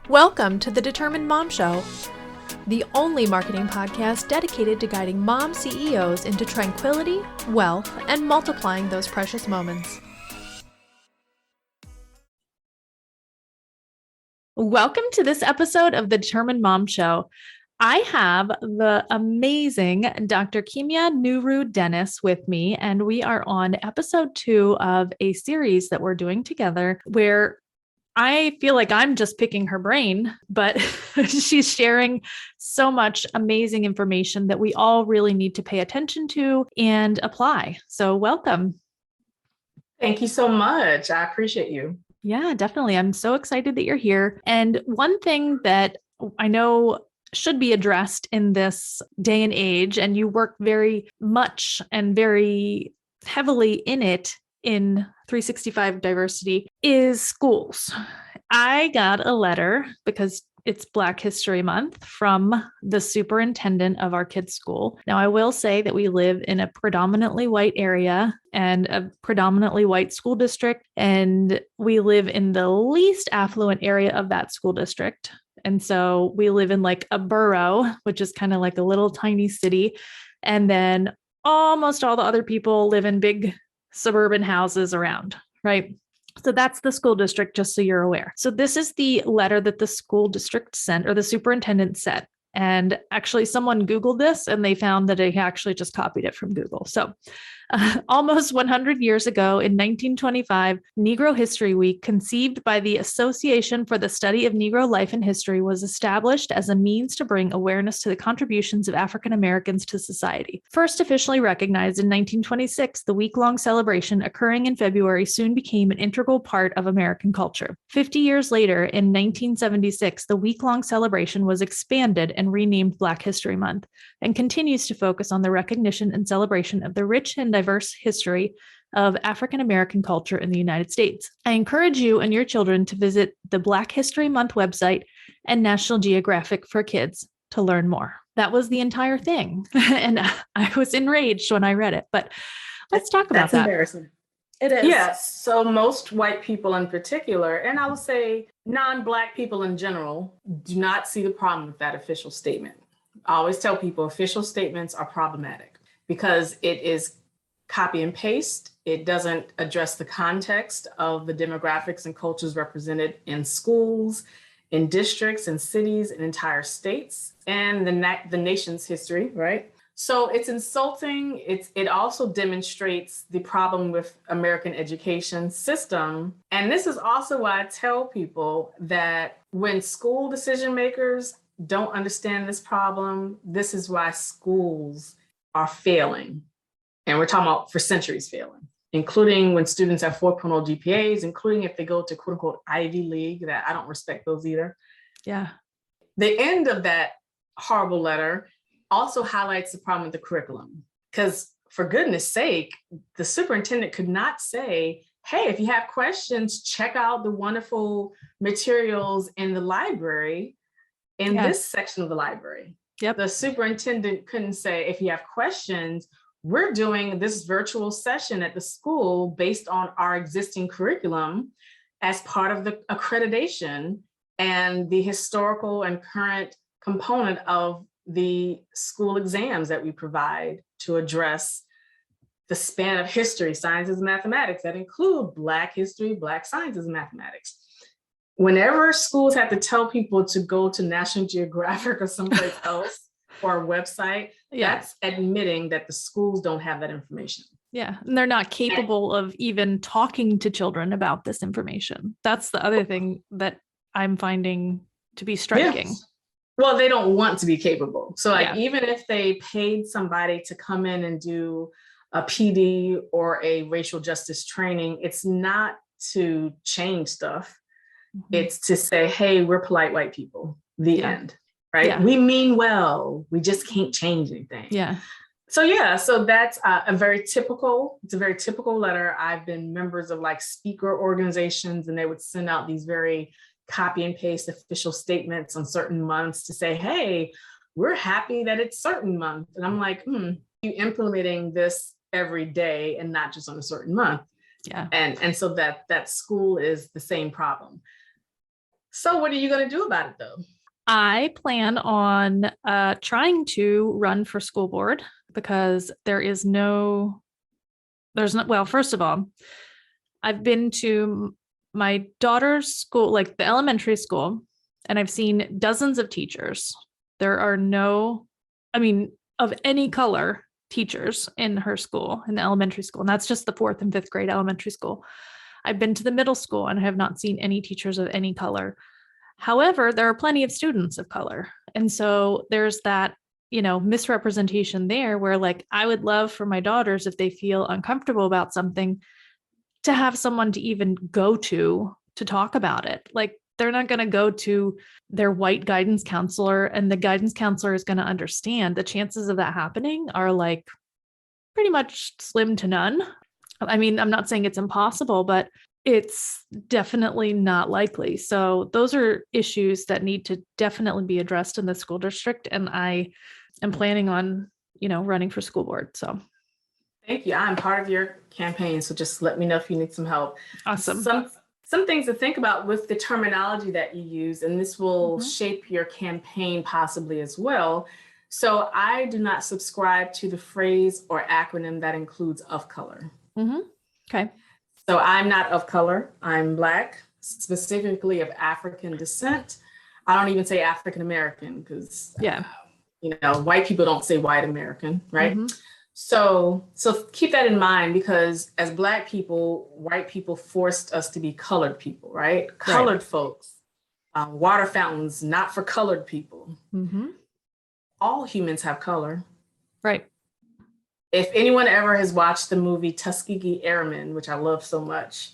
Welcome to the Determined Mom Show, the only marketing podcast dedicated to guiding mom CEOs into tranquility, wealth, and multiplying those precious moments. Welcome to this episode of the Determined Mom Show. I have the amazing Dr. Kimya Nuru Dennis with me, and we are on episode 2 of a series that we're doing together where I feel like I'm just picking her brain, but she's sharing so much amazing information that we all really need to pay attention to and apply. So welcome. Thank you so much. I appreciate you. Yeah, definitely. I'm so excited that you're here. And one thing that I know should be addressed in this day and age, and you work very much and very heavily in it in 365 diversity, is schools. I got a letter because it's Black History Month from the superintendent of our kids' school. Now, I will say that we live in a predominantly white area and a predominantly white school district, and we live in the least affluent area of that school district. And so we live in like a borough, which is kind of like a little tiny city. And then almost all the other people live in big suburban houses around, right? So that's the school district, just so you're aware. So this is the letter that the school district sent, or the superintendent sent. And actually someone Googled this and they found that he actually just copied it from Google. So almost 100 years ago in 1925, Negro History Week, conceived by the Association for the Study of Negro Life and History, was established as a means to bring awareness to the contributions of African Americans to society. First officially recognized in 1926, the week-long celebration occurring in February soon became an integral part of American culture. 50 years later, in 1976, the week-long celebration was expanded and renamed Black History Month, and continues to focus on the recognition and celebration of the rich and diverse history of African American culture in the United States. I encourage you and your children to visit the Black History Month website and National Geographic for Kids to learn more. That was the entire thing. And I was enraged when I read it, but let's talk about that. That's embarrassing. It is. Yes. So most white people in particular, and I would say non-Black people in general, do not see the problem with that official statement. I always tell people official statements are problematic because it is copy and paste. It doesn't address the context of the demographics and cultures represented in schools, in districts, in cities, in entire states, and the nation's history, right? So it's insulting. It also demonstrates the problem with American education system. And this is also why I tell people that when school decision makers don't understand this problem, this is why schools are failing. And we're talking about for centuries failing, including when students have 4.0 GPAs, including if they go to quote unquote Ivy League, that I don't respect those either. Yeah. The end of that horrible letter also highlights the problem with the curriculum. Because for goodness sake, the superintendent could not say, hey, if you have questions, check out the wonderful materials in the library, in this section of the library. Yep. The superintendent couldn't say, if you have questions, we're doing this virtual session at the school based on our existing curriculum as part of the accreditation and the historical and current component of the school exams that we provide to address the span of history, sciences, and mathematics that include Black history, Black sciences, and mathematics. Whenever schools have to tell people to go to National Geographic or someplace else or a website, that's admitting that the schools don't have that information. Yeah. And they're not capable of even talking to children about this information. That's the other thing that I'm finding to be striking. Yes. Well, they don't want to be capable. So even if they paid somebody to come in and do a PD or a racial justice training, it's not to change stuff. Mm-hmm. It's to say, hey, we're polite white people, the end, right? Yeah. We mean well, we just can't change anything. Yeah. So that's it's a very typical letter. I've been members of like speaker organizations, and they would send out these very copy and paste official statements on certain months to say, hey, we're happy that it's certain month. And I'm like, you implementing this every day and not just on a certain month. Yeah. And so that school is the same problem. So what are you going to do about it though? I plan on trying to run for school board because there's no, well, first of all, I've been to my daughter's school, like the elementary school, and I've seen dozens of teachers. There are no, I mean, of any color teachers in her school, in the elementary school. And that's just the 4th and 5th grade elementary school. I've been to the middle school and have not seen any teachers of any color. However, there are plenty of students of color. And so there's that, misrepresentation there where like, I would love for my daughters, if they feel uncomfortable about something, to have someone to even go to talk about it. Like they're not going to go to their white guidance counselor and the guidance counselor is going to understand. The chances of that happening are like pretty much slim to none. I mean, I'm not saying it's impossible, but it's definitely not likely. So those are issues that need to definitely be addressed in the school district. And I am planning on, running for school board. So thank you. I'm part of your campaign, so just let me know if you need some help. Awesome. Some things to think about with the terminology that you use, and this will shape your campaign possibly as well. So I do not subscribe to the phrase or acronym that includes of color. Okay. So I'm not of color. I'm Black, specifically of African descent. I don't even say African American because, white people don't say white American, right? So keep that in mind, because as Black people, white people forced us to be colored people, right? Colored folks, water fountains, not for colored people. All humans have color. Right. If anyone ever has watched the movie Tuskegee Airmen, which I love so much,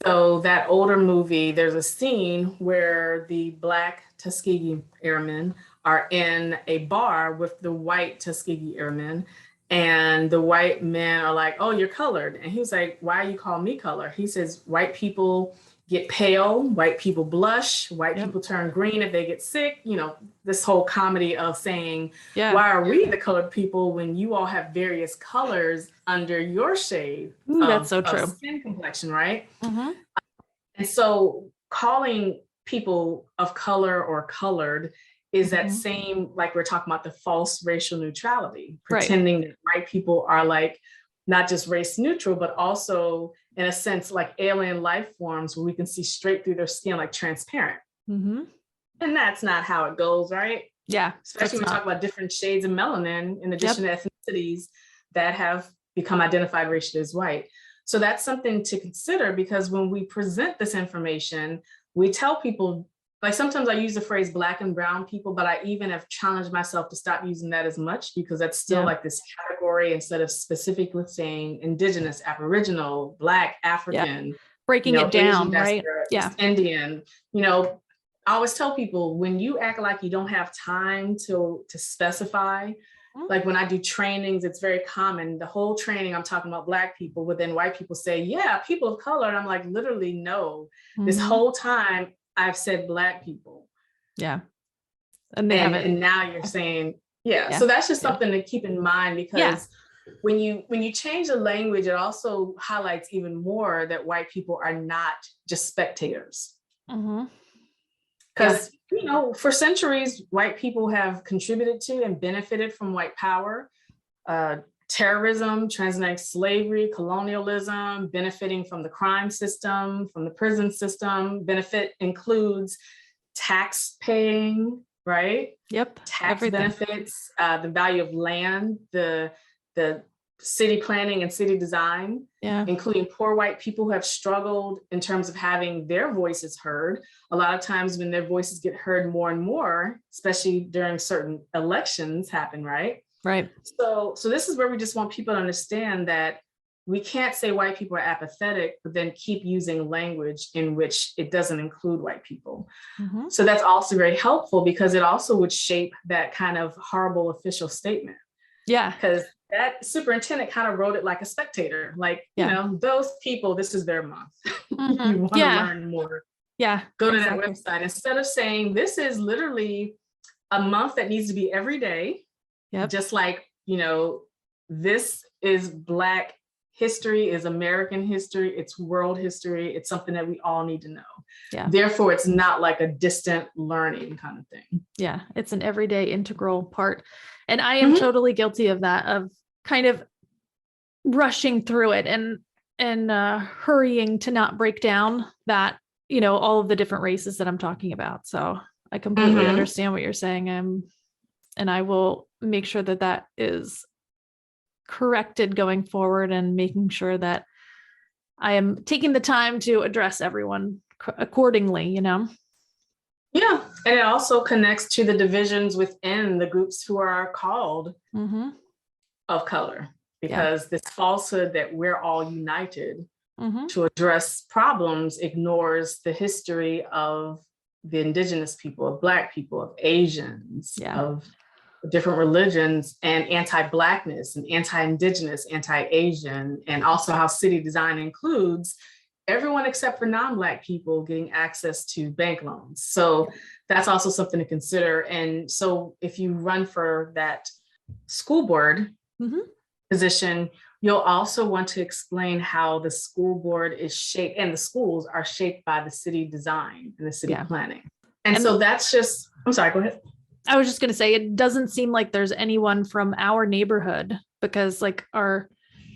so that older movie, there's a scene where the Black Tuskegee Airmen are in a bar with the white Tuskegee Airmen. And the white men are like, oh, you're colored. And he's like, why you call me color? He says, white people get pale, white people blush, white people turn green if they get sick. This whole comedy of saying, why are we the colored people when you all have various colors under your shade that's so true. Of skin complexion, right? And so calling people of color or colored is that same, like we're talking about the false racial neutrality, pretending that white people are like not just race neutral, but also in a sense like alien life forms where we can see straight through their skin, like transparent. And that's not how it goes, right? Yeah. Especially when we talk about different shades of melanin in addition to ethnicities that have become identified racially as white. So that's something to consider, because when we present this information, we tell people, like sometimes I use the phrase Black and brown people, but I even have challenged myself to stop using that as much, because that's still like this category instead of specifically saying Indigenous, Aboriginal, Black, African. Breaking it down, right? Indian. I always tell people, when you act like you don't have time to specify, like when I do trainings, it's very common. The whole training, I'm talking about Black people, but then white people say, yeah, people of color. And I'm like, literally, no. This whole time, I've said Black people. Yeah. And they haven't. And now you're saying, So that's just something to keep in mind, because when you change the language, it also highlights even more that white people are not just spectators. Because, for centuries, white people have contributed to and benefited from white power, terrorism, transatlantic slavery, colonialism, benefiting from the crime system, from the prison system. Benefit includes tax paying, right? Tax benefits, the value of land, the city planning and city design, including poor white people who have struggled in terms of having their voices heard. A lot of times when their voices get heard more and more, especially during certain elections happen, right? Right. So this is where we just want people to understand that we can't say white people are apathetic, but then keep using language in which it doesn't include white people. So that's also very helpful, because it also would shape that kind of horrible official statement. Because that superintendent kind of wrote it like a spectator, like, those people, this is their month. You want to learn more. Go to that website, instead of saying this is literally a month that needs to be every day. Just like, this is Black history is American history, it's world history, it's something that we all need to know. Yeah. Therefore, it's not like a distant learning kind of thing. Yeah, it's an everyday integral part. And I am totally guilty of that, of kind of rushing through it and hurrying to not break down that, you know, all of the different races that I'm talking about. So I completely understand what you're saying. And I will make sure that that is corrected going forward, and making sure that I am taking the time to address everyone accordingly, you know? Yeah. And it also connects to the divisions within the groups who are called of color, because this falsehood that we're all united to address problems ignores the history of the indigenous people, of Black people, of Asians, of different religions, and anti-Blackness and anti-Indigenous, anti-Asian, and also how city design includes everyone except for non-Black people getting access to bank loans. So that's also something to consider. And so if you run for that school board position, you'll also want to explain how the school board is shaped and the schools are shaped by the city design and the city planning. And so that's just, I'm sorry, go ahead. I was just going to say, it doesn't seem like there's anyone from our neighborhood, because like our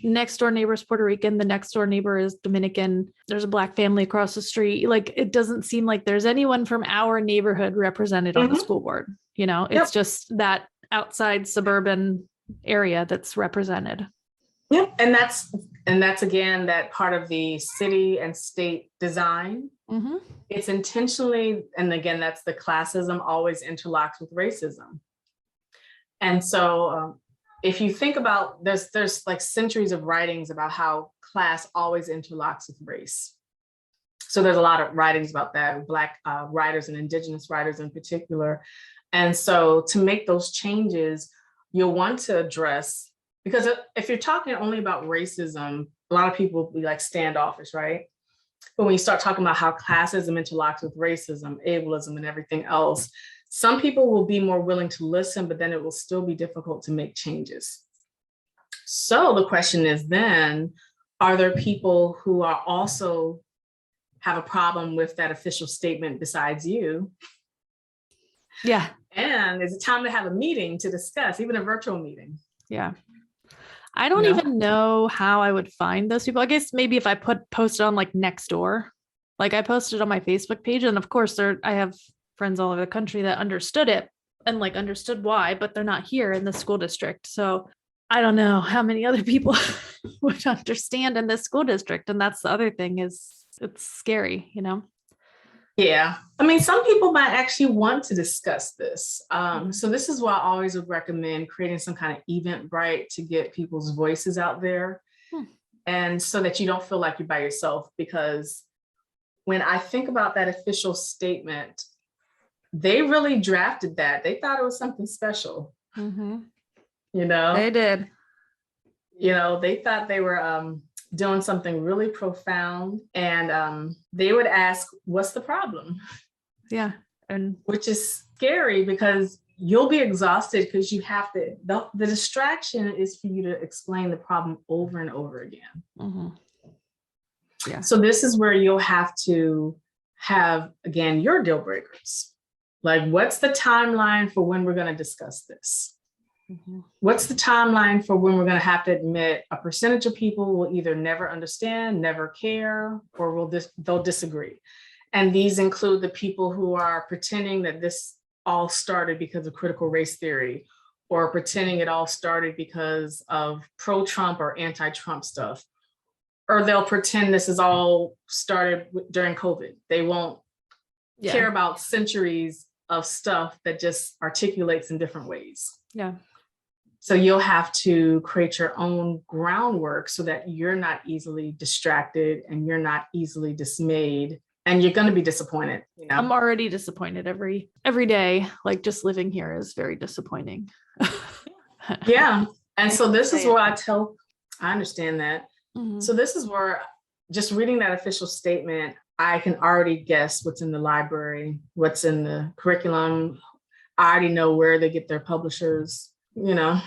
next door neighbor is Puerto Rican, the next door neighbor is Dominican, there's a Black family across the street. Like, it doesn't seem like there's anyone from our neighborhood represented on the school board. You know, it's just that outside suburban area that's represented. Yep. And that's again, that part of the city and state design. It's intentionally, and again, that's the classism always interlocks with racism. And so if you think about, there's like centuries of writings about how class always interlocks with race. So there's a lot of writings about that, Black writers and Indigenous writers in particular. And so to make those changes, you'll want to address, because if you're talking only about racism, a lot of people will be like standoffish, right? But when you start talking about how classism interlocks with racism, ableism, and everything else, some people will be more willing to listen, but then it will still be difficult to make changes. So the question is then, are there people who are also have a problem with that official statement besides you? Yeah. And is it time to have a meeting to discuss, even a virtual meeting? Yeah. I don't even know how I would find those people. I guess maybe if I posted on like Nextdoor, like I posted on my Facebook page, and of course I have friends all over the country that understood it and like understood why, but they're not here in the school district. So I don't know how many other people would understand in this school district. And that's the other thing, is it's scary, you know? Yeah. I mean, some people might actually want to discuss this. So this is why I always would recommend creating some kind of Eventbrite to get people's voices out there. And so that you don't feel like you're by yourself, because when I think about that official statement, they really drafted that. They thought it was something special. You know? They did. You know, they thought they were doing something really profound, and they would ask, what's the problem? Yeah. And which is scary, because you'll be exhausted, because you have to, the distraction is for you to explain the problem over and over again. Yeah. So this is where you'll have to have, again, your deal breakers. Like, what's the timeline for when we're going to discuss this? What's the timeline for when we're going to have to admit a percentage of people will either never understand, never care, or they'll disagree? And these include the people who are pretending that this all started because of critical race theory, or pretending it all started because of pro-Trump or anti-Trump stuff, or they'll pretend this is all started during COVID. They won't care about centuries of stuff that just articulates in different ways. Yeah. So you'll have to create your own groundwork so that you're not easily distracted and you're not easily dismayed, and you're going to be disappointed. You know? I'm already disappointed every day. Like, just living here is very disappointing. Yeah. And so this is where I understand that. So this is where, just reading that official statement, I can already guess what's in the library, what's in the curriculum. I already know where they get their publishers, you know.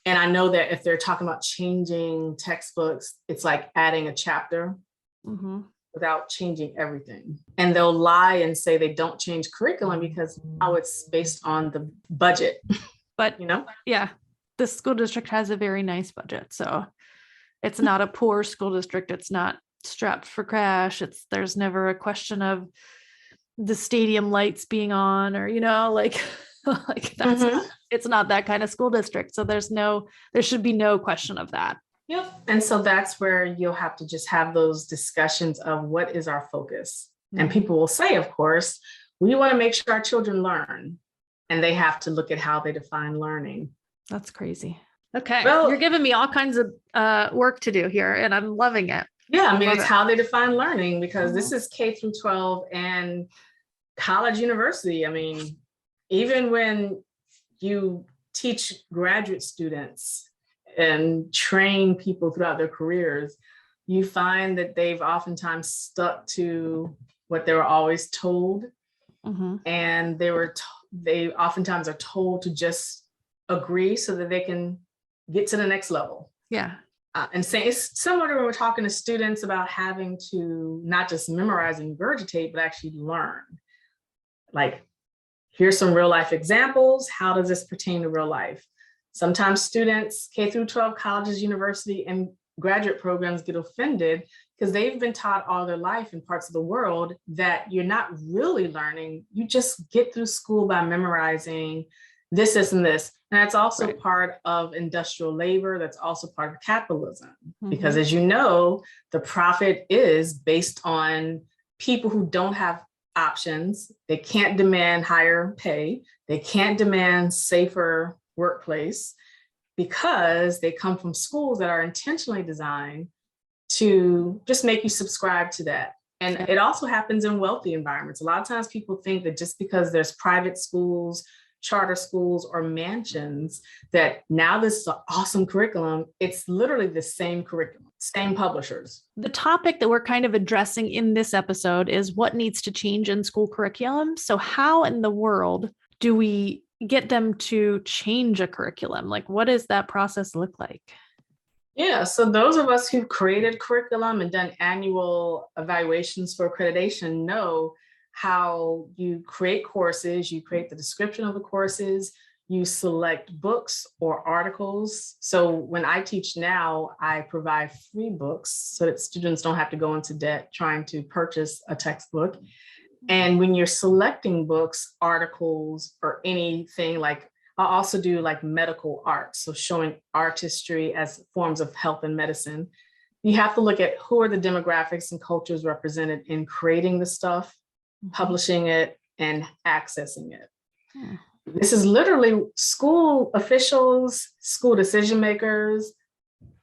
And I know that if they're talking about changing textbooks, it's like adding a chapter without changing everything. And they'll lie and say they don't change curriculum because now it's based on the budget. But, yeah, the school district has a very nice budget. So it's not a poor school district. It's not strapped for cash. There's never a question of the stadium lights being on, or, like that's it's not that kind of school district. So there should be no question of that. Yep. And so that's where you'll have to just have those discussions of what is our focus. And people will say, of course, we want to make sure our children learn, and they have to look at how they define learning. That's crazy. Okay. Well, you're giving me all kinds of work to do here, and I'm loving it. Yeah. I mean, it's how they define learning, because this is K through 12 and college, university. I mean, even when you teach graduate students and train people throughout their careers, you find that they've oftentimes stuck to what they were always told. And they oftentimes are told to just agree so that they can get to the next level. Yeah. And say it's similar to when we're talking to students about having to not just memorize and regurgitate, but actually learn. Like, here's some real life examples. How does this pertain to real life? Sometimes students, K through 12, colleges, university, and graduate programs get offended because they've been taught all their life in parts of the world that you're not really learning. You just get through school by memorizing this, and this. And that's also part of industrial labor. That's also part of capitalism. Because as you know, the profit is based on people who don't have options. They can't demand higher pay. They can't demand safer workplace, because they come from schools that are intentionally designed to just make you subscribe to that. And it also happens in wealthy environments. A lot of times people think that just because there's private schools, charter schools, or mansions, that now this is an awesome curriculum. It's literally the same curriculum, same publishers. The topic that we're kind of addressing in this episode is what needs to change in school curriculum. So how in the world do we get them to change a curriculum? Like, what does that process look like? Yeah, so those of us who've created curriculum and done annual evaluations for accreditation know how you create courses, you create the description of the courses, you select books or articles. So when I teach now, I provide free books so that students don't have to go into debt trying to purchase a textbook. And when you're selecting books, articles, or anything, like I also do like medical art, so showing artistry as forms of health and medicine, you have to look at who are the demographics and cultures represented in creating the stuff, publishing it, and accessing it. This is literally school officials, school decision makers,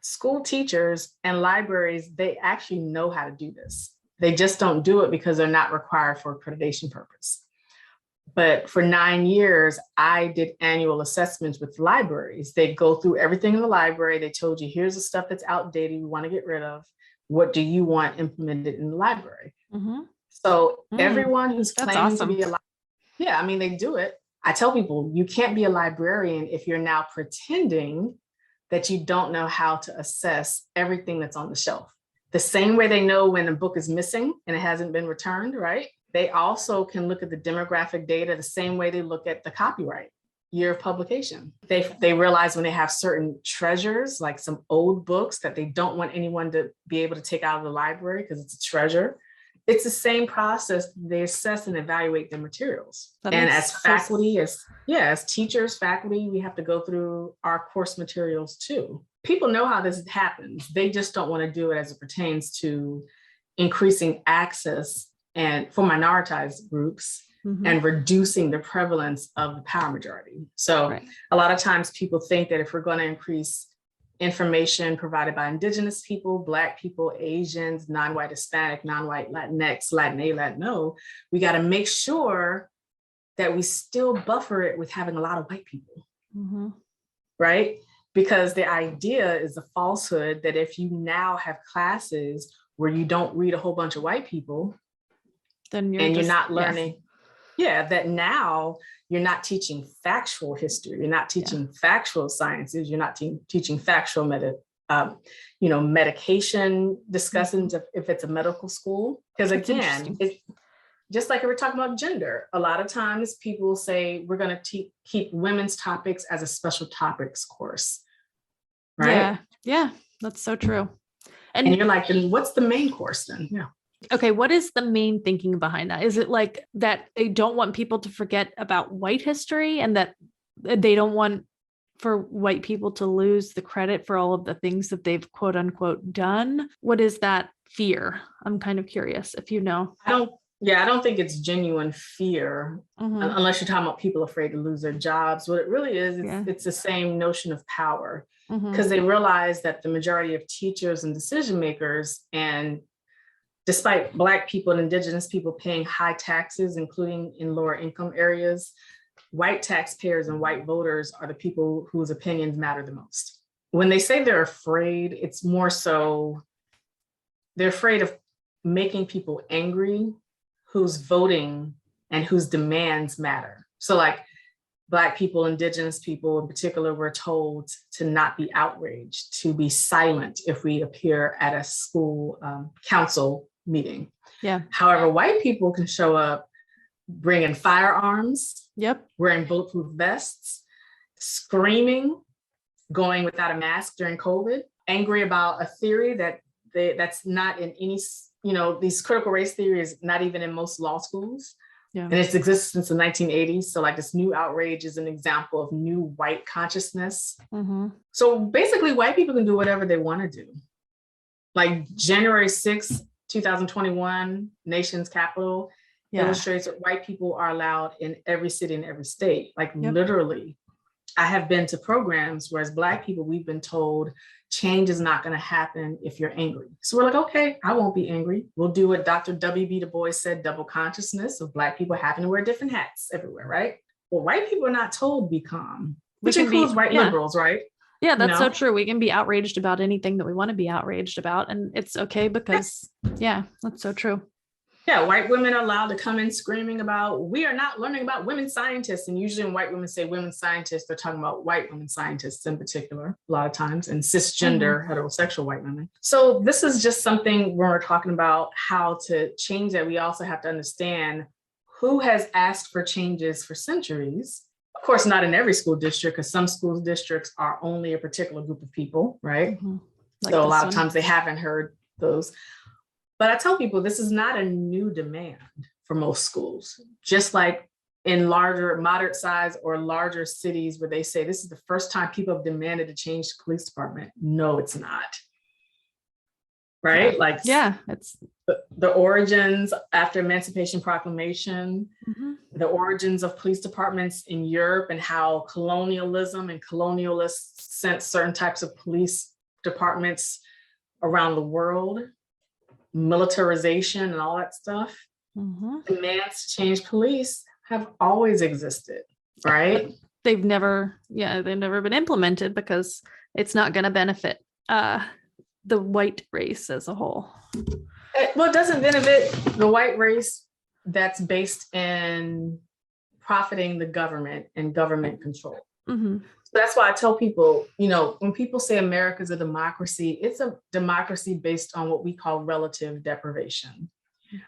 school teachers, and libraries. They actually know how to do this. They just don't do it because they're not required for accreditation purpose. But for 9 years, I did annual assessments with libraries. They go through everything in the library. They told you, here's the stuff that's outdated, we want to get rid of. What do you want implemented in the library? So everyone who's claiming to be a librarian, yeah, I mean, they do it. I tell people, you can't be a librarian if you're now pretending that you don't know how to assess everything that's on the shelf. The same way they know when a book is missing and it hasn't been returned, right? They also can look at the demographic data the same way they look at the copyright year of publication. They realize when they have certain treasures, like some old books that they don't want anyone to be able to take out of the library because it's a treasure. It's the same process. They assess and evaluate the materials. And as faculty, as teachers, faculty, we have to go through our course materials too. People know how this happens. They just don't want to do it as it pertains to increasing access and for minoritized groups and reducing the prevalence of the power majority. So a lot of times people think that if we're going to increase information provided by Indigenous people, Black people, Asians, non-white Hispanic, non-white Latinx, Latin A, Latino, we got to make sure that we still buffer it with having a lot of white people, right? Because the idea is a falsehood that if you now have classes where you don't read a whole bunch of white people, then you're not learning. Yeah, that now you're not teaching factual history. You're not teaching factual sciences. You're not teaching factual medication discussions if it's a medical school. Because again, it's just like we were talking about gender. A lot of times people say we're going to keep women's topics as a special topics course. Right? Yeah, that's so true. And you're like, then what's the main course then? Yeah. Okay, what is the main thinking behind that? Is it like that they don't want people to forget about white history and that they don't want for white people to lose the credit for all of the things that they've quote unquote done? What is that fear? I'm kind of curious if you know. I don't think it's genuine fear unless you're talking about people afraid to lose their jobs. What it really is, it's the same notion of power because they realize that the majority of teachers and decision makers, and despite Black people and Indigenous people paying high taxes, including in lower income areas, white taxpayers and white voters are the people whose opinions matter the most. When they say they're afraid, it's more so they're afraid of making people angry whose voting and whose demands matter. So like Black people, Indigenous people in particular, were told to not be outraged, to be silent if we appear at a school council meeting. Yeah. However, white people can show up bringing firearms, wearing bulletproof vests, screaming, going without a mask during COVID, angry about a theory that's not in any, these critical race theories, not even in most law schools. Yeah. And it's existed since the 1980s. So like this new outrage is an example of new white consciousness. So basically white people can do whatever they want to do. Like January 6th, 2021, nation's capital illustrates that white people are allowed in every city and every state. Like literally, I have been to programs where as Black people, we've been told change is not going to happen if you're angry. So we're like, okay, I won't be angry. We'll do what Dr. W.B. Du Bois said, double consciousness of Black people having to wear different hats everywhere, right? Well, white people are not told be calm, which includes white liberals, right? Yeah, that's so true. We can be outraged about anything that we want to be outraged about. And it's okay because, that's so true. Yeah, white women are allowed to come in screaming about, we are not learning about women scientists. And usually when white women say women scientists, they're talking about white women scientists in particular, a lot of times, and cisgender heterosexual white women. So this is just something when we're talking about how to change that, we also have to understand who has asked for changes for centuries. Of course, not in every school district, because some school districts are only a particular group of people, right? Like so a lot of times they haven't heard those. But I tell people this is not a new demand for most schools, just like in larger, moderate size or larger cities where they say this is the first time people have demanded to change the police department. No, it's not. Right? It's the origins after Emancipation Proclamation, the origins of police departments in Europe and how colonialism and colonialists sent certain types of police departments around the world. Militarization and all that stuff, demands to change police have always existed, right? They've never been implemented because it's not going to benefit the white race as a whole. Well, it doesn't benefit the white race that's based in profiting the government and government control. So that's why I tell people, when people say America's a democracy, it's a democracy based on what we call relative deprivation.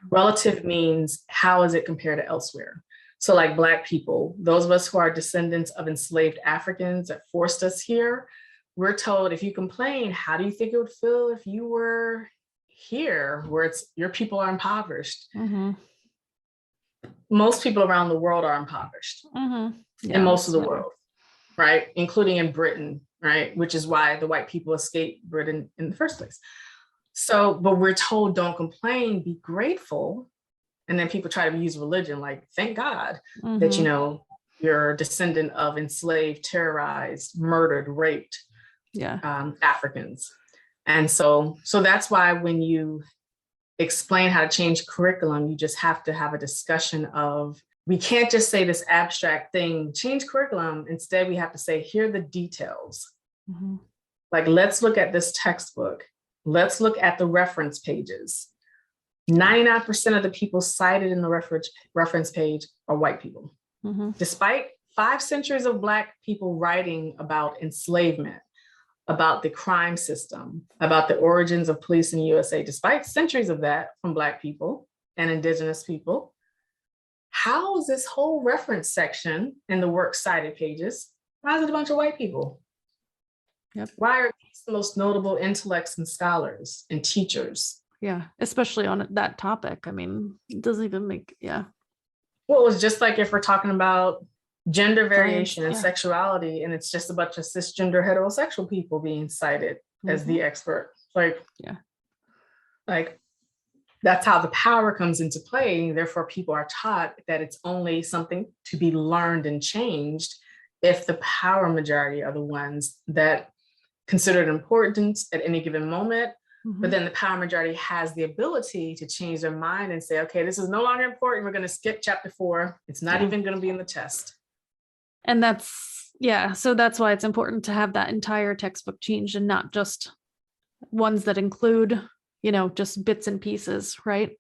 Relative means how is it compared to elsewhere? So like Black people, those of us who are descendants of enslaved Africans that forced us here, we're told if you complain, how do you think it would feel if you were here where your people are impoverished? Most people around the world are impoverished in most of the world. Right, including in Britain, right, which is why the white people escaped Britain in the first place. So, but we're told don't complain, be grateful. And then people try to use religion, like, thank God that, you're a descendant of enslaved, terrorized, murdered, raped Africans. And so that's why when you explain how to change curriculum, you just have to have a discussion of, we can't just say this abstract thing, change curriculum. Instead, we have to say, here are the details. Like, let's look at this textbook. Let's look at the reference pages. 99% of the people cited in the reference page are white people. Despite 5 centuries of Black people writing about enslavement, about the crime system, about the origins of police in the USA, despite centuries of that from Black people and Indigenous people, how is this whole reference section in the works cited pages? Why is it a bunch of white people? Yep. Why are these the most notable intellects and scholars and teachers? Yeah, especially on that topic. I mean, it doesn't even make, Well, it was just like if we're talking about gender variation and sexuality, and it's just a bunch of cisgender heterosexual people being cited as the expert. Like that's how the power comes into play. Therefore, people are taught that it's only something to be learned and changed if the power majority are the ones that consider it important at any given moment. But then the power majority has the ability to change their mind and say, okay, this is no longer important. We're going to skip chapter 4. It's not even going to be in the test. And so that's why it's important to have that entire textbook changed and not just ones that include, just bits and pieces, right?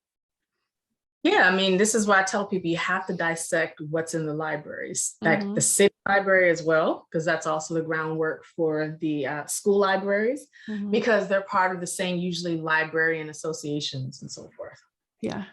Yeah, I mean, this is why I tell people you have to dissect what's in the libraries, like the city library as well, because that's also the groundwork for the school libraries, because they're part of the same, usually librarian associations and so forth. Yeah.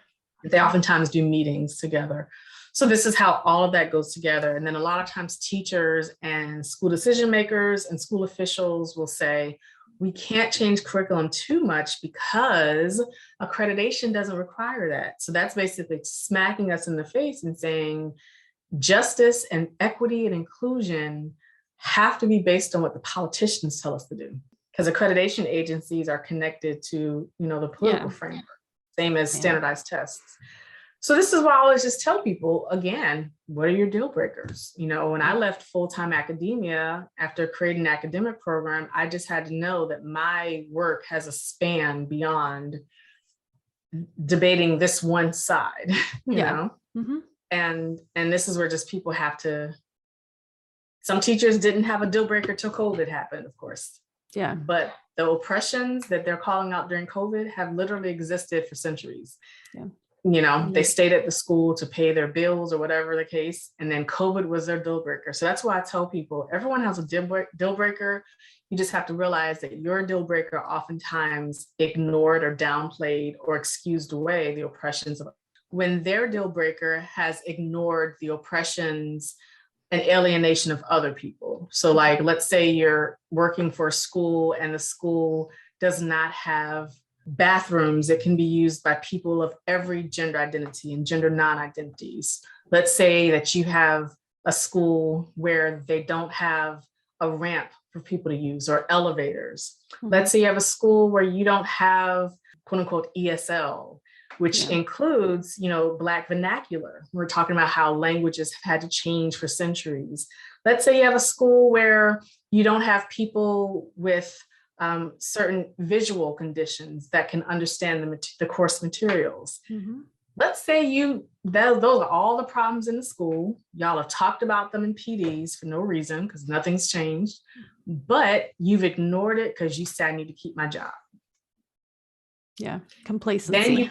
They oftentimes do meetings together. So this is how all of that goes together. And then a lot of times teachers and school decision makers and school officials will say, we can't change curriculum too much because accreditation doesn't require that. So that's basically smacking us in the face and saying justice and equity and inclusion have to be based on what the politicians tell us to do, because accreditation agencies are connected to, the political framework, same as standardized tests. So this is why I always just tell people, again, what are your deal breakers? When I left full-time academia after creating an academic program, I just had to know that my work has a span beyond debating this one side, you know? And this is where just people have to, some teachers didn't have a deal breaker till COVID happened, of course. Yeah. But the oppressions that they're calling out during COVID have literally existed for centuries. Yeah. They stayed at the school to pay their bills or whatever the case. And then COVID was their deal breaker. So that's why I tell people, everyone has a deal breaker. You just have to realize that your deal breaker oftentimes ignored or downplayed or excused away the oppressions of when their deal breaker has ignored the oppressions and alienation of other people. So like, let's say you're working for a school and the school does not have bathrooms that can be used by people of every gender identity and gender non-identities. Let's say that you have a school where they don't have a ramp for people to use or elevators. Let's say you have a school where you don't have quote unquote ESL, which includes, Black vernacular. We're talking about how languages have had to change for centuries. Let's say you have a school where you don't have people with certain visual conditions that can understand the course materials. Let's say those are all the problems in the school. Y'all have talked about them in PDs for no reason because nothing's changed, but you've ignored it because you said I need to keep my job. Yeah, complacency.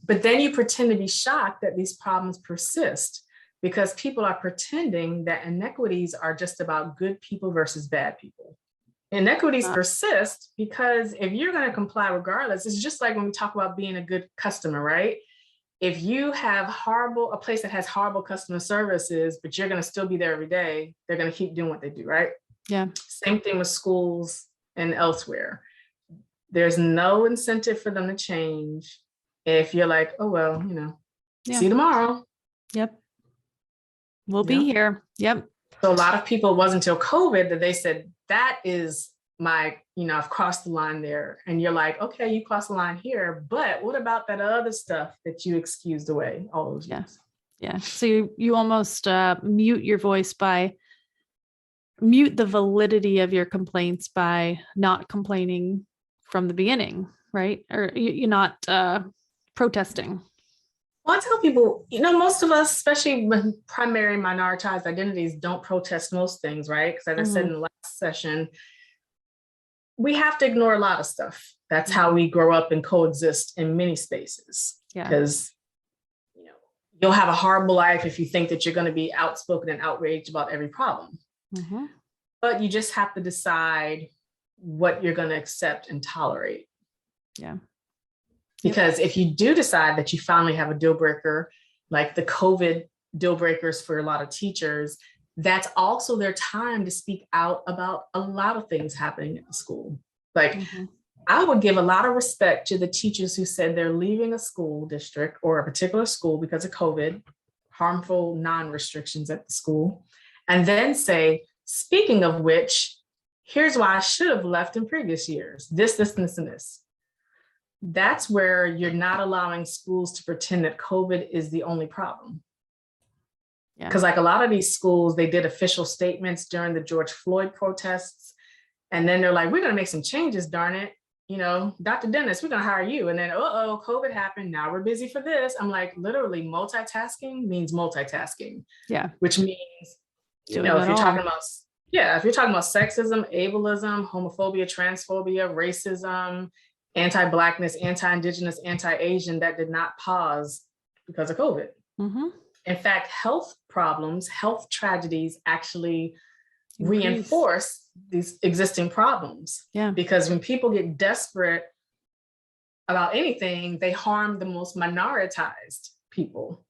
But then you pretend to be shocked that these problems persist because people are pretending that inequities are just about good people versus bad people. Inequities persist because if you're going to comply regardless, it's just like when we talk about being a good customer, right? If you have a place that has horrible customer services, but you're going to still be there every day, they're going to keep doing what they do, right? Yeah. Same thing with schools and elsewhere. There's no incentive for them to change if you're like, oh, well, see you tomorrow. Yep. We'll be here. Yep. So a lot of people, it wasn't until COVID that they said, that is my, I've crossed the line there. And you're like, okay, you crossed the line here, but what about that other stuff that you excused away all those years? Yeah. So you almost mute your voice mute the validity of your complaints by not complaining from the beginning, right? Or you're not protesting. Well, I tell people, most of us, especially with primary minoritized identities, don't protest most things, right? Because as I said in the last session, we have to ignore a lot of stuff. That's how we grow up and coexist in many spaces. Because you'll have a horrible life if you think that you're going to be outspoken and outraged about every problem. But you just have to decide what you're going to accept and tolerate. Because if you do decide that you finally have a deal breaker, like the COVID deal breakers for a lot of teachers, that's also their time to speak out about a lot of things happening at the school. Like, I would give a lot of respect to the teachers who said they're leaving a school district or a particular school because of COVID, harmful non-restrictions at the school, and then say, speaking of which, here's why I should have left in previous years, this, and this. That's where you're not allowing schools to pretend that COVID is the only problem. Because like a lot of these schools, they did official statements during the George Floyd protests. And then they're like, we're going to make some changes, darn it. Dr. Dennis, we're going to hire you. And then, COVID happened. Now we're busy for this. I'm like, literally multitasking means multitasking. Which means, if you're talking about sexism, ableism, homophobia, transphobia, racism, anti-Blackness, anti-Indigenous, anti-Asian, that did not pause because of COVID. In fact, health problems, health tragedies actually reinforce these existing problems. Because when people get desperate about anything, they harm the most minoritized people.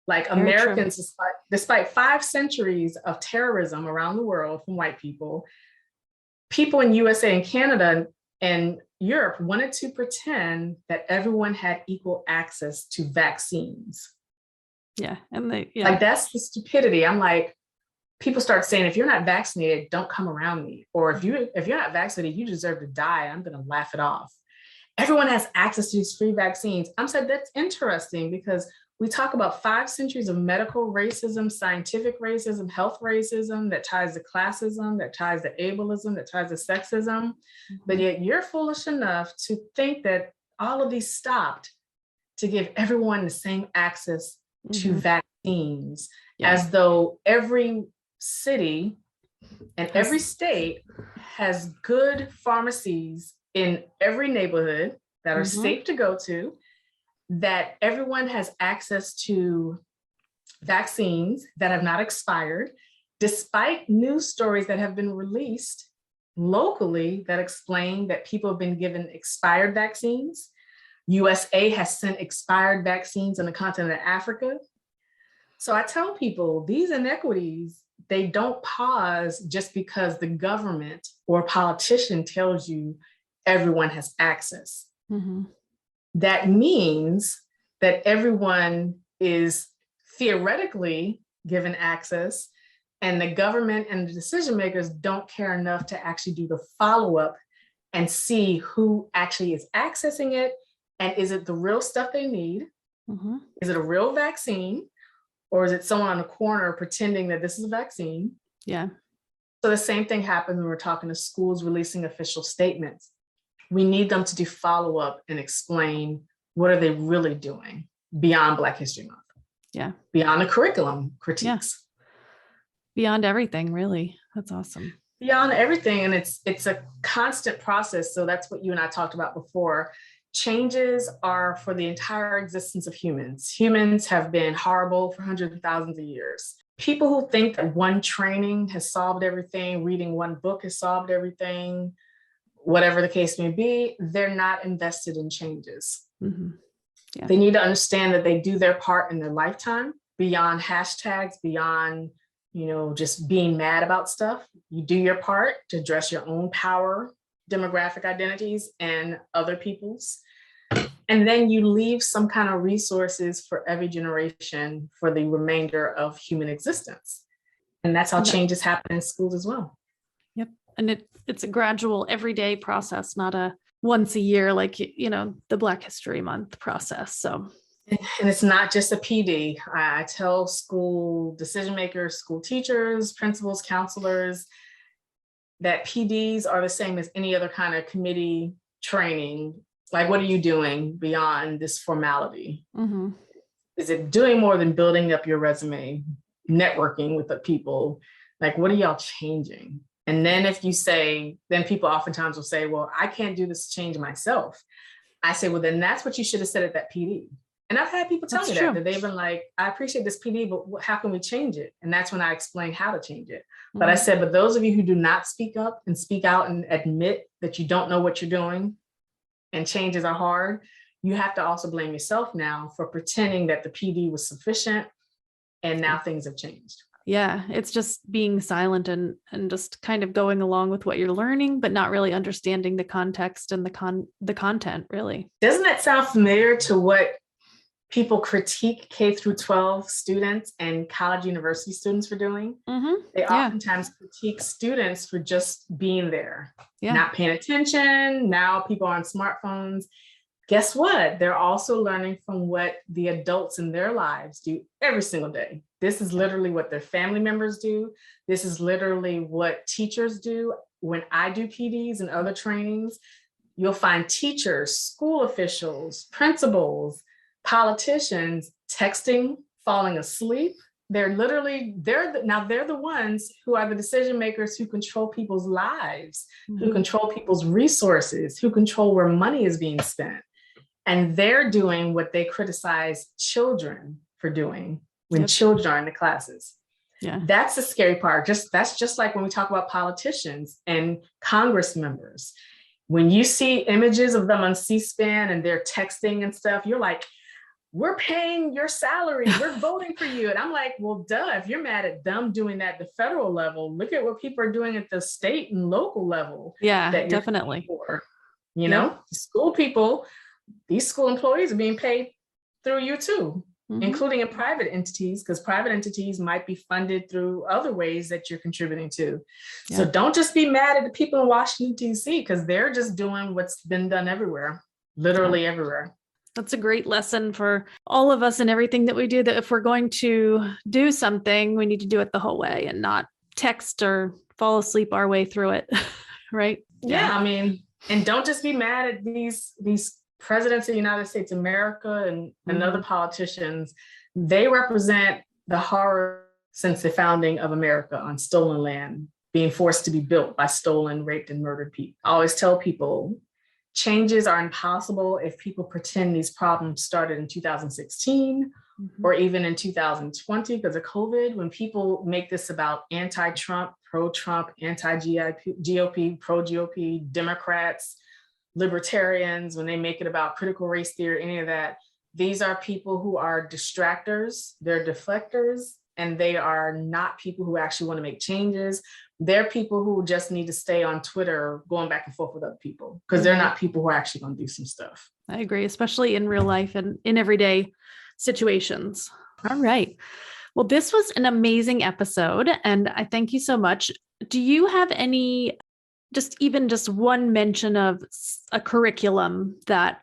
Like very Americans, despite 5 centuries of terrorism around the world from white people in USA and Canada and Europe wanted to pretend that everyone had equal access to vaccines. Like, that's the stupidity. I'm like, people start saying, if you're not vaccinated, don't come around me. Or if you're not vaccinated, you deserve to die. I'm going to laugh it off. Everyone has access to these free vaccines. I'm saying that's interesting because we talk about 5 centuries of medical racism, scientific racism, health racism that ties to classism, that ties to ableism, that ties to sexism. But yet you're foolish enough to think that all of these stopped to give everyone the same access to vaccines, as though every city and every state has good pharmacies in every neighborhood that are safe to go to, that everyone has access to vaccines that have not expired, despite news stories that have been released locally that explain that people have been given expired vaccines. USA has sent expired vaccines on the continent of Africa. So I tell people these inequities, they don't pause just because the government or politician tells you everyone has access. That means that everyone is theoretically given access, and the government and the decision makers don't care enough to actually do the follow-up and see who actually is accessing it. And is it the real stuff they need? Is it a real vaccine? Or is it someone on the corner pretending that this is a vaccine? So the same thing happens when we're talking to schools releasing official statements. We need them to do follow-up and explain what are they really doing beyond Black History Month. Beyond the curriculum critiques. Beyond everything, really. That's awesome. Beyond everything. And it's a constant process. So that's what you and I talked about before. Changes are for the entire existence of humans. Humans have been horrible for hundreds of thousands of years. People who think that one training has solved everything, reading one book has solved everything, whatever the case may be, they're not invested in changes. They need to understand that they do their part in their lifetime beyond hashtags, beyond, just being mad about stuff. You do your part to address your own power, demographic identities, and other people's. And then you leave some kind of resources for every generation for the remainder of human existence. And that's how changes happen in schools as well. And it's a gradual everyday process, not a once a year, like, the Black History Month process. So, and it's not just a PD. I tell school decision makers, school teachers, principals, counselors, that PDs are the same as any other kind of committee training. Like, what are you doing beyond this formality? Is it doing more than building up your resume, networking with the people? Like, what are y'all changing? And then then people oftentimes will say, well, I can't do this change myself. I say, well, then that's what you should have said at that PD. And I've had people tell me that they've been like, I appreciate this PD, but how can we change it? And that's when I explain how to change it. But I said, but those of you who do not speak up and speak out and admit that you don't know what you're doing and changes are hard, you have to also blame yourself now for pretending that the PD was sufficient and now things have changed. Yeah, it's just being silent and just kind of going along with what you're learning, but not really understanding the context and the content, really. Doesn't that sound familiar to what people critique K through 12 students and college university students for doing? They oftentimes critique students for just being there, not paying attention. Now people are on smartphones. Guess what? They're also learning from what the adults in their lives do every single day. This is literally what their family members do. This is literally what teachers do. When I do PDs and other trainings, you'll find teachers, school officials, principals, politicians texting, falling asleep. They're the ones who are the decision makers who control people's lives, who control people's resources, who control where money is being spent. And they're doing what they criticize children for doing when children are in the classes. Yeah. That's the scary part. That's just like when we talk about politicians and Congress members. When you see images of them on C-SPAN and they're texting and stuff, you're like, we're paying your salary, we're voting for you. And I'm like, well, duh, if you're mad at them doing that at the federal level, look at what people are doing at the state and local level. Yeah, that definitely. For. You know, school people, these school employees are being paid through you too, including in private entities, because private entities might be funded through other ways that you're contributing to. Yeah. So don't just be mad at the people in Washington, D.C., because they're just doing what's been done everywhere, literally everywhere. That's a great lesson for all of us and everything that we do, that if we're going to do something, we need to do it the whole way and not text or fall asleep our way through it. Right? Yeah. I mean, and don't just be mad at these presidents of the United States of America and other politicians. They represent the horror since the founding of America on stolen land, being forced to be built by stolen, raped, and murdered people. I always tell people, changes are impossible if people pretend these problems started in 2016 or even in 2020 because of COVID. When people make this about anti-Trump, pro-Trump, anti-GOP, pro-GOP, Democrats, libertarians, when they make it about critical race theory, any of that, these are people who are distractors, they're deflectors, and they are not people who actually want to make changes. They're people who just need to stay on Twitter going back and forth with other people because they're not people who are actually going to do some stuff. I agree, especially in real life and in everyday situations. All right. Well, this was an amazing episode, and I thank you so much. Do you have any, just one mention of a curriculum that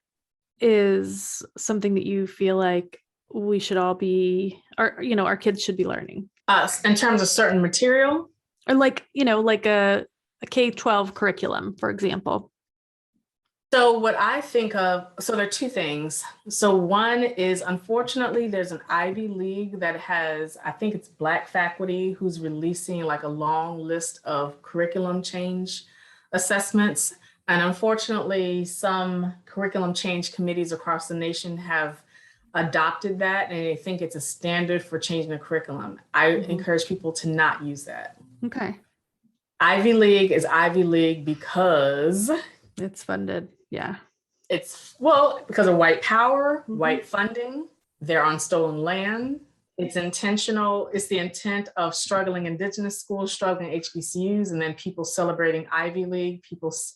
is something that you feel like we should all be, or, our kids should be learning? In terms of certain material? Or like a K-12 curriculum, for example. So what I think of, so there are two things. So one is, unfortunately, there's an Ivy League that has, I think it's Black faculty who's releasing like a long list of curriculum change assessments. And unfortunately, some curriculum change committees across the nation have adopted that, and they think it's a standard for changing the curriculum. I encourage people to not use that. Okay. Ivy League is Ivy League because it's funded. Yeah. It's because of white power, white funding. They're on stolen land. It's intentional. It's the intent of struggling Indigenous schools, struggling HBCUs, and then people celebrating Ivy League.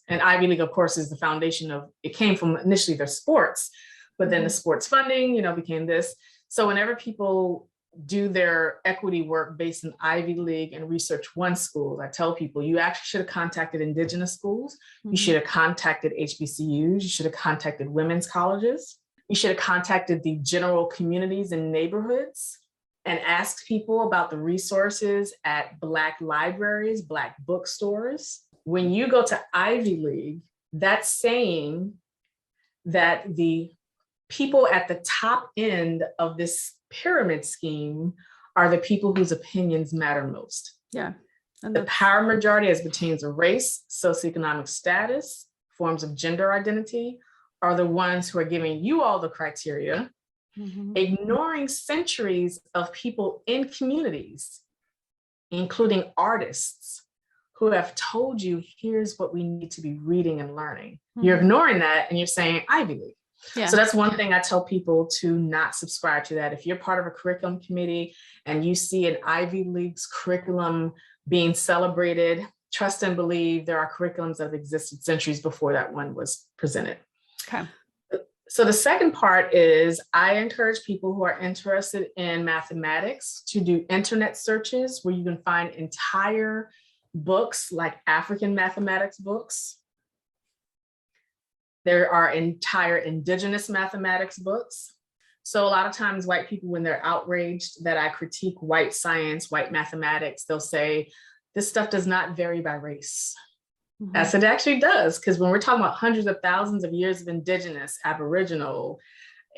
And Ivy League, of course, is the foundation of, it came from initially their sports, but then the sports funding, became this. So whenever people do their equity work based in Ivy League and Research One schools, I tell people, you actually should have contacted Indigenous schools. You should have contacted HBCUs. You should have contacted women's colleges. You should have contacted the general communities and neighborhoods and asked people about the resources at Black libraries, Black bookstores. When you go to Ivy League, that's saying that the people at the top end of this pyramid scheme are the people whose opinions matter most. Yeah. And the power majority as pertains to race, socioeconomic status, forms of gender identity, are the ones who are giving you all the criteria, ignoring centuries of people in communities, including artists, who have told you, here's what we need to be reading and learning. You're ignoring that and you're saying Ivy League. Yeah. So that's one thing I tell people to not subscribe to that. If you're part of a curriculum committee and you see an Ivy League's curriculum being celebrated, trust and believe there are curriculums that have existed centuries before that one was presented. Okay. So the second part is I encourage people who are interested in mathematics to do internet searches where you can find entire books like African mathematics books. There are entire indigenous mathematics books. So a lot of times white people, when they're outraged that I critique white science, white mathematics, they'll say, this stuff does not vary by race. Yes, it actually does. Because when we're talking about hundreds of thousands of years of indigenous, Aboriginal,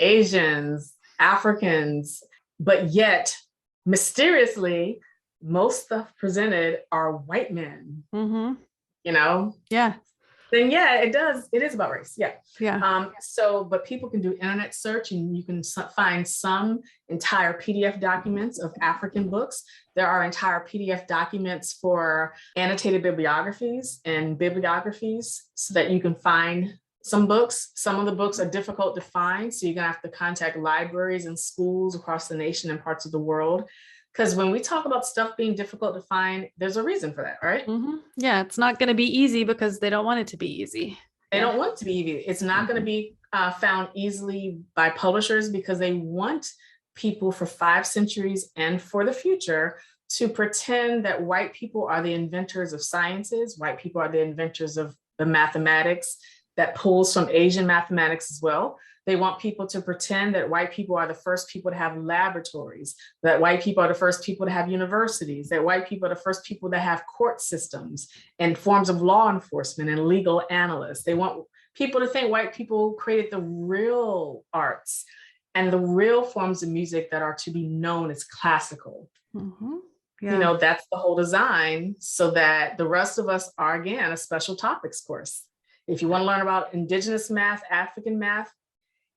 Asians, Africans, but yet mysteriously, most stuff presented are white men, you know? Yeah. Then yeah, it does. It is about race. Yeah. Yeah. But people can do internet search and you can find some entire PDF documents of African books. There are entire PDF documents for annotated bibliographies and bibliographies so that you can find some books. Some of the books are difficult to find. So you're gonna have to contact libraries and schools across the nation and parts of the world. Because when we talk about stuff being difficult to find, there's a reason for that, right? Yeah, it's not going to be easy because they don't want it to be easy. They don't want it to be easy. It's not going to be found easily by publishers because they want people for 5 centuries and for the future to pretend that white people are the inventors of sciences, white people are the inventors of the mathematics that pulls from Asian mathematics as well. They want people to pretend that white people are the first people to have laboratories, that white people are the first people to have universities, that white people are the first people to have court systems and forms of law enforcement and legal analysts. They want people to think white people created the real arts and the real forms of music that are to be known as classical. Yeah. You know, that's the whole design so that the rest of us are, again, a special topics course. If you want to learn about indigenous math, African math,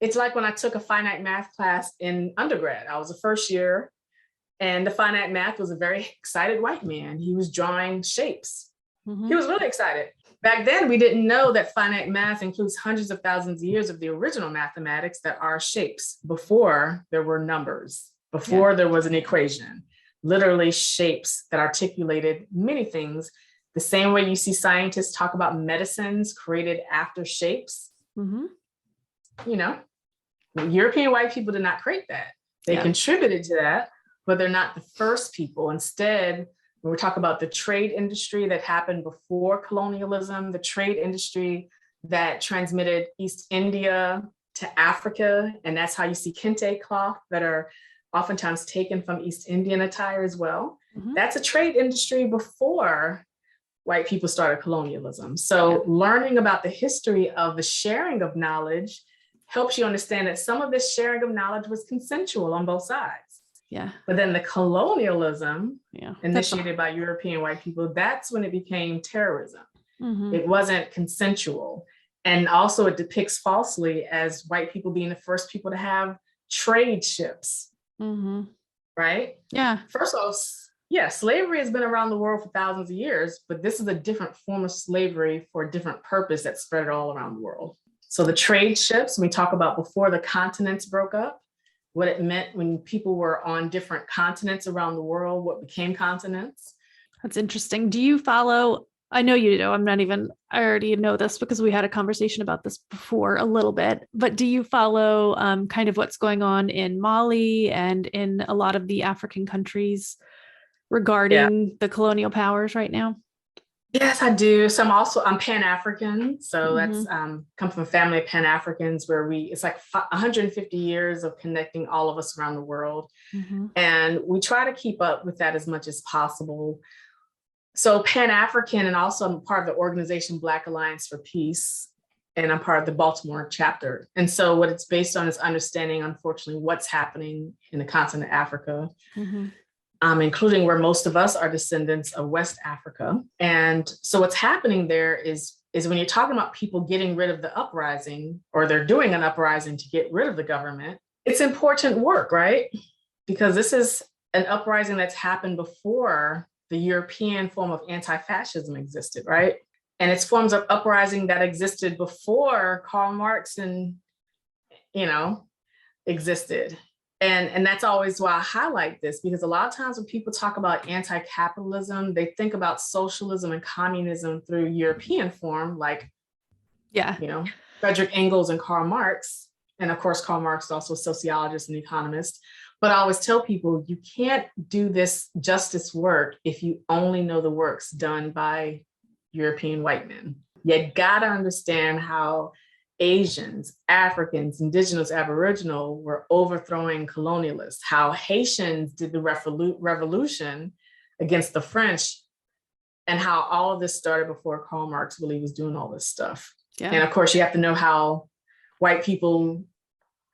it's like when I took a finite math class in undergrad. I was a first year and the finite math was a very excited white man. He was drawing shapes. He was really excited. Back then, we didn't know that finite math includes hundreds of thousands of years of the original mathematics that are shapes before there were numbers, before there was an equation, literally shapes that articulated many things. The same way you see scientists talk about medicines created after shapes. You know, European white people did not create that. They contributed to that, but they're not the first people. Instead, when we talk about the trade industry that happened before colonialism, the trade industry that transmitted East India to Africa, and that's how you see kente cloth that are oftentimes taken from East Indian attire as well. That's a trade industry before white people started colonialism. So learning about the history of the sharing of knowledge helps you understand that some of this sharing of knowledge was consensual on both sides. Yeah. But then the colonialism initiated by European white people, that's when it became terrorism. It wasn't consensual. And also it depicts falsely as white people being the first people to have trade ships. Right? Yeah. First of all, slavery has been around the world for thousands of years, but this is a different form of slavery for a different purpose that spread all around the world. So the trade ships, we talk about before the continents broke up, what it meant when people were on different continents around the world, what became continents. That's interesting. Do you follow, I know you do, I already know this because we had a conversation about this before a little bit, but do you follow kind of what's going on in Mali and in a lot of the African countries regarding the colonial powers right now? Yes, I do. So I'm Pan-African. So that's come from a family of Pan-Africans where it's like 150 years of connecting all of us around the world. And we try to keep up with that as much as possible. So Pan-African, and also I'm part of the organization Black Alliance for Peace, and I'm part of the Baltimore chapter. And so what it's based on is understanding, unfortunately, what's happening in the continent of Africa. including where most of us are descendants of West Africa. And so what's happening there is when you're talking about people getting rid of the uprising, or they're doing an uprising to get rid of the government, it's important work, right? Because this is an uprising that's happened before the European form of anti-fascism existed, right? And it's forms of uprising that existed before Karl Marx and, existed. And that's always why I highlight this, because a lot of times when people talk about anti-capitalism, they think about socialism and communism through European form, like, Frederick Engels and Karl Marx. And of course, Karl Marx is also a sociologist and economist. But I always tell people, you can't do this justice work if you only know the works done by European white men. You gotta understand how Asians, Africans, Indigenous, Aboriginal were overthrowing colonialists, how Haitians did the revolution against the French, and how all of this started before Karl Marx really was doing all this stuff. Yeah. And of course, you have to know how white people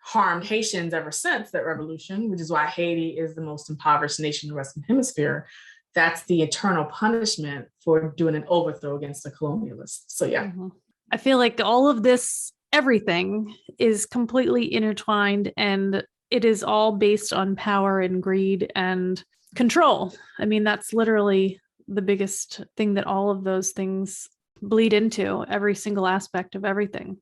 harmed Haitians ever since that revolution, which is why Haiti is the most impoverished nation in the Western Hemisphere. That's the eternal punishment for doing an overthrow against the colonialists. So, yeah. Mm-hmm. I feel like all of this, everything is completely intertwined, and it is all based on power and greed and control. I mean, that's literally the biggest thing that all of those things bleed into, every single aspect of everything.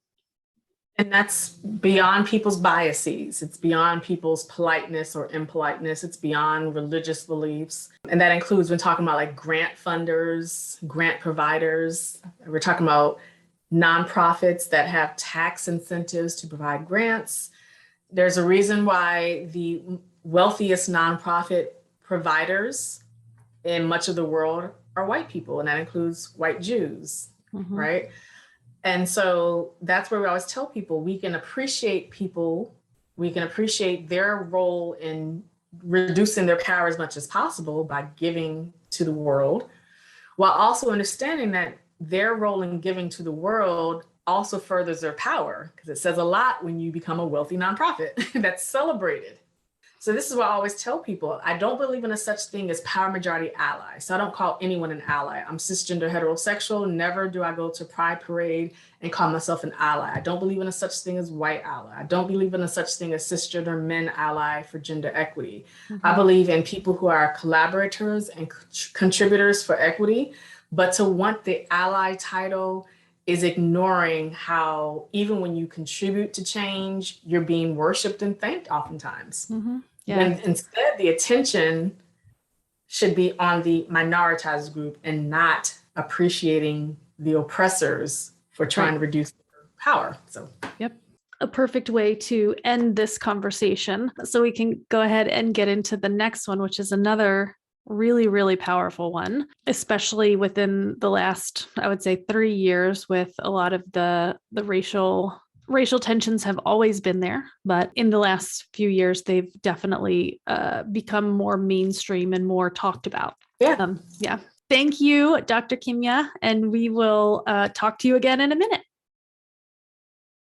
And that's beyond people's biases. It's beyond people's politeness or impoliteness. It's beyond religious beliefs. And that includes when talking about like grant funders, grant providers. We're talking about nonprofits that have tax incentives to provide grants. There's a reason why the wealthiest nonprofit providers in much of the world are white people, and that includes white Jews, right? And so that's where we always tell people, we can appreciate people, we can appreciate their role in reducing their power as much as possible by giving to the world, while also understanding that their role in giving to the world also furthers their power, because it says a lot when you become a wealthy nonprofit that's celebrated. So this is what I always tell people. I don't believe in a such thing as power majority ally. So I don't call anyone an ally. I'm cisgender heterosexual. Never do I go to Pride Parade and call myself an ally. I don't believe in a such thing as white ally. I don't believe in a such thing as cisgender men ally for gender equity. I believe in people who are collaborators and contributors for equity, but to want the ally title is ignoring how even when you contribute to change, you're being worshiped and thanked oftentimes. Yeah. When instead the attention should be on the minoritized group and not appreciating the oppressors for trying to reduce their power. So, yep. A perfect way to end this conversation. So we can go ahead and get into the next one, which is another really, really powerful one, especially within the last, I would say, 3 years, with a lot of the racial tensions have always been there, but in the last few years, they've definitely become more mainstream and more talked about. Yeah. Yeah. Thank you, Dr. Kimya, and we will talk to you again in a minute.